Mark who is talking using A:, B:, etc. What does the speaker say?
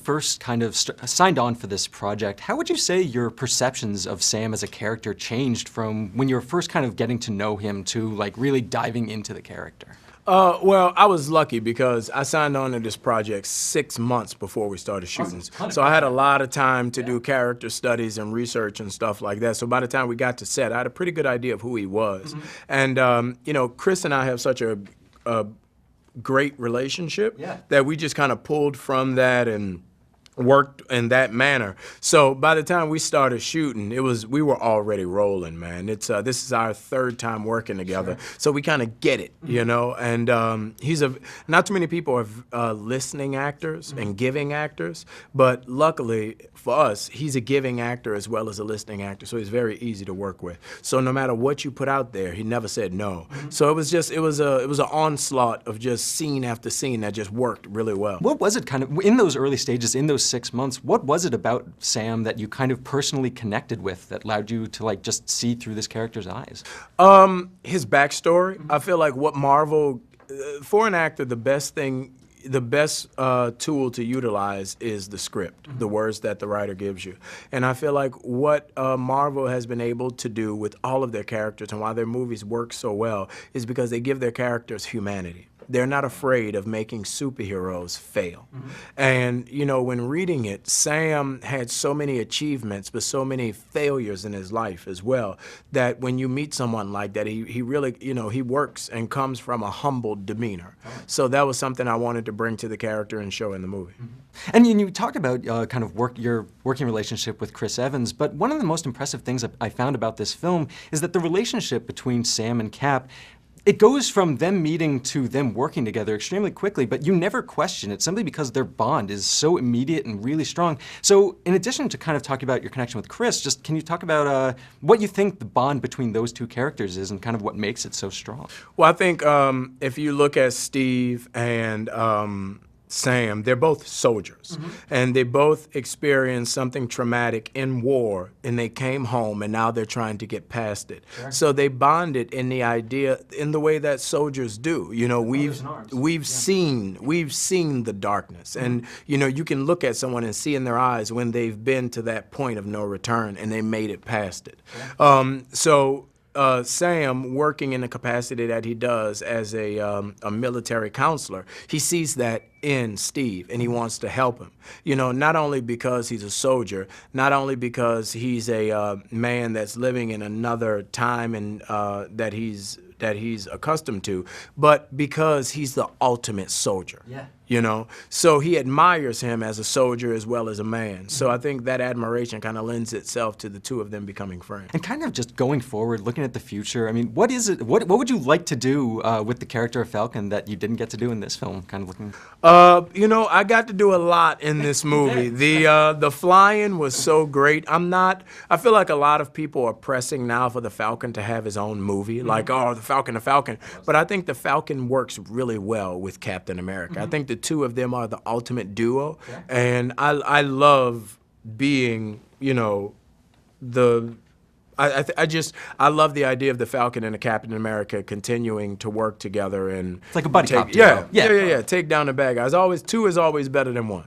A: first kind of signed on for this project, how would you say your perceptions of Sam as a character changed from when you were first kind of getting to know him to like really diving into the character?
B: Well, I was lucky because I signed on to this project 6 months before we started shooting. So I had a lot of time to do character studies and research and stuff like that. So by the time we got to set, I had a pretty good idea of who he was. And, you know, Chris and I have such a great relationship that we just kind of pulled from that and worked in that manner. So by the time we started shooting, we were already rolling, man. It's this is our third time working together, so we kind of get it, you know. And not too many people are listening actors and giving actors, but luckily for us, he's a giving actor as well as a listening actor, so he's very easy to work with. So no matter what you put out there, he never said no. So it was an onslaught of just scene after scene that just worked really well.
A: What was it kind of in those early stages, in those 6 months, what was it about Sam that you kind of personally connected with that allowed you to like just see through this character's eyes?
B: His backstory. I feel like what Marvel, for an actor, the best tool to utilize is the script, the words that the writer gives you. And I feel like what Marvel has been able to do with all of their characters and why their movies work so well is because they give their characters humanity. They're not afraid of making superheroes fail. And, you know, when reading it, Sam had so many achievements, but so many failures in his life as well, that when you meet someone like that, he really, you know, he works and comes from a humble demeanor. So that was something I wanted to bring to the character and show in the movie.
A: And you talked about kind of your working relationship with Chris Evans, but one of the most impressive things I found about this film is that the relationship between Sam and Cap, it goes from them meeting to them working together extremely quickly, but you never question it simply because their bond is so immediate and really strong. So in addition to kind of talking about your connection with Chris, just can you talk about what you think the bond between those two characters is and kind of what makes it so strong?
B: Well, I think if you look at Steve and Sam, they're both soldiers, and they both experienced something traumatic in war, and they came home, and now they're trying to get past it. So they bonded in the idea, in the way that soldiers do. You know, we've seen the darkness, and you know, you can look at someone and see in their eyes when they've been to that point of no return, and they made it past it. Sam, working in the capacity that he does as a military counselor, he sees that in Steve, and he wants to help him. You know, not only because he's a soldier, not only because he's a man that's living in another time and that he's accustomed to, but because he's the ultimate soldier. You know, so he admires him as a soldier as well as a man. So I think that admiration kind of lends itself to the two of them becoming friends.
A: And kind of just going forward, looking at the future, I mean, what is it? What would you like to do with the character of Falcon that you didn't get to do in this film? Kind of looking.
B: You know, I got to do a lot in this movie. The flying was so great. I feel like a lot of people are pressing now for the Falcon to have his own movie, like, oh, the Falcon. But I think the Falcon works really well with Captain America. I think the two of them are the ultimate duo, and I love being, you know, I love the idea of the Falcon and the Captain America continuing to work together and
A: it's like a buddy cop duo.
B: Take down the bad guys. Two is always better than one.